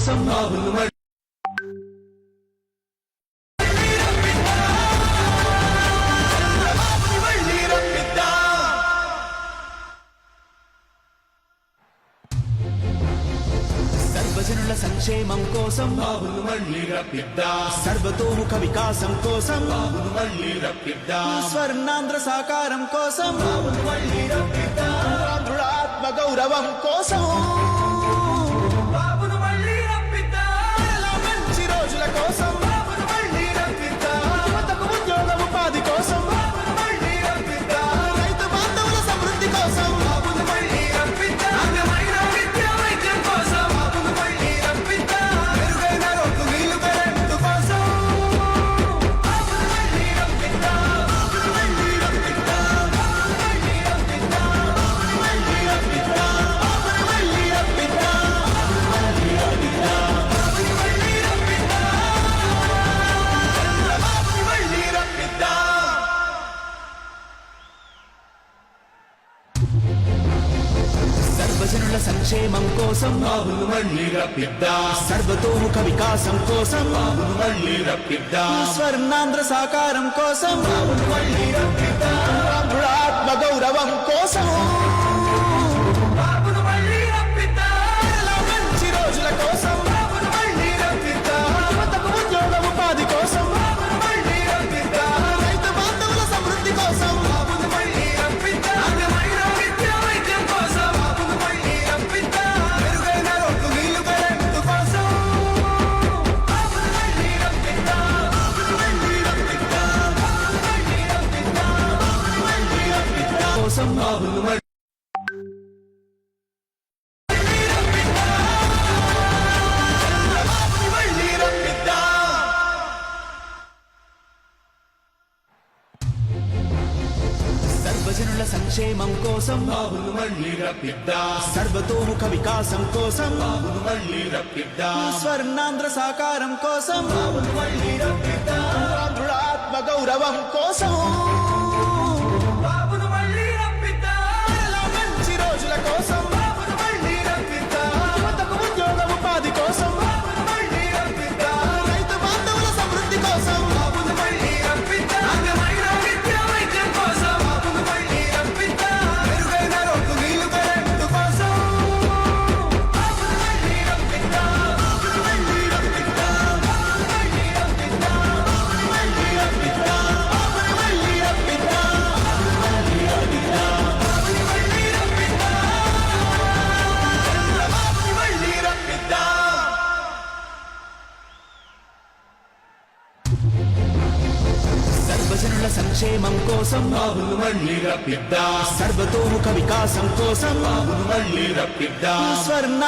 కోసం సర్వజనుల సంక్షేమం కోసం బాబును మళ్ళీ రప్పిద్దాం. సర్వతోముఖ వికాసం కోసం బాబును మళ్ళీ రప్పిద్దాం. స్వర్ణాంధ్ర సాకారం కోసం బాబును మళ్ళీ రప్పిద్దాం. ఆంధ్రుల గౌరవం కోసం బాబును మళ్ళీ రప్పిద్దాం. మంచి రోజుల కోసం బాబును మళ్ళీ రప్పిద్దాం. యువతకు ఉద్యోగ ఉపాధి కోసం బాబును మళ్ళీ రప్పిద్దాం. రైతు బాంధవుల సమృద్ధి కోసం బాబును మళ్ళీ రప్పిద్దాం. నాణ్యమైన విద్య వైద్యం కోసం బాబును మళ్ళీ రప్పిద్దాం. మెరుగైన రోడ్లు నీళ్లు కరెంటు కోసం బాబును మళ్ళీ రప్పిద్దాం. బాబును మళ్ళీ రప్పిద్దాం. బాబును మళ్ళీ రప్పిద్దాం. బాబును మళ్ళీ రప్పిద్దాం. బాబును మళ్ళీ రప్పిద్దాం. బాబును మళ్ళీ రప్పిద్దాం. బాబును మళ్ళీ రప్పిద్దాం. సర్వజనుల సంక్షేమం కోసం బాబును మళ్ళీ రప్పిద్దాం. సర్వతోముఖ వికాసం కోసం బాబును మళ్ళీ రప్పిద్దాం. స్వర్ణాంధ్ర సాకారం కోసం బాబును మళ్ళీ రప్పిద్దాం. ఆంధ్రుల గౌరవం కోసం బాబును మళ్ళీ రప్పిద్దాం. మంచి రోజుల కోసం బాబును మళ్ళీ రప్పిద్దాం. యువతకు ఉద్యోగ ఉపాధి కోసం బాబును మళ్ళీ రప్పిద్దాం. రైతు బాంధవుల సమృద్ధి కోసం బాబును మళ్ళీ రప్పిద్దాం. నాణ్యమైన విద్య వైద్యం కోసం బాబును మళ్ళీ రప్పిద్దాం. మెరుగైన రోడ్లు నీళ్లు కరెంటు కోసం బాబును మళ్ళీ రప్పిద్దాం. బాబును మళ్ళీ రప్పిద్దాం. బాబును మళ్ళీ రప్పిద్దాం. బాబును మళ్ళీ రప్పిద్దాం. కోసం బాబును మళ్ళీ మళ్ళీ రప్పిద్దాం. సర్వజనుల సంక్షేమం కోసం బాబును మళ్ళీ రప్పిద్దాం. సర్వతోముఖ వికాసం కోసం బాబును మళ్ళీ రప్పిద్దాం. స్వర్ణాంధ్ర సాకారం కోసం బాబును మళ్ళీ రప్పిద్దాం. ఆంధ్రుల గౌరవం కోసం బాబును మళ్ళీ రప్పిద్దాం. మంచి రోజుల కోసం బాబును మళ్ళీ రప్పిద్దాం. యువతకు ఉద్యోగ ఉపాధి కోసం బాబును మళ్ళీ రప్పిద్దాం. రైతు బాంధవుల సమృద్ధి కోసం బాబును మళ్ళీ రప్పిద్దాం. నాణ్యమైన విద్య వైద్యం కోసం బాబును మళ్ళీ రప్పిద్దాం. మెరుగైన రోడ్లు నీళ్లు కరెంటు కోసం బాబును మళ్ళీ రప్పిద్దాం. బాబును మళ్ళీ రప్పిద్దాం. బాబును మళ్ళీ రప్పిద్దాం. బాబును మళ్ళీ రప్పిద్దాం. బాబును మళ్ళీ రప్పిద్దాం. బాబును మళ్ళీ రప్పిద్దాం. బాబును మళ్ళీ రప్పిద్దాం. బాబును మళ్ళీ రప్పిద్దాం. సర్వజనుల సంక్షేమం కోసం బాబును మళ్ళీ రప్పిద్దాం. సర్వతోముఖ వికాసం కోసం బాబును మళ్ళీ రప్పిద్దాం. స్వర్ణ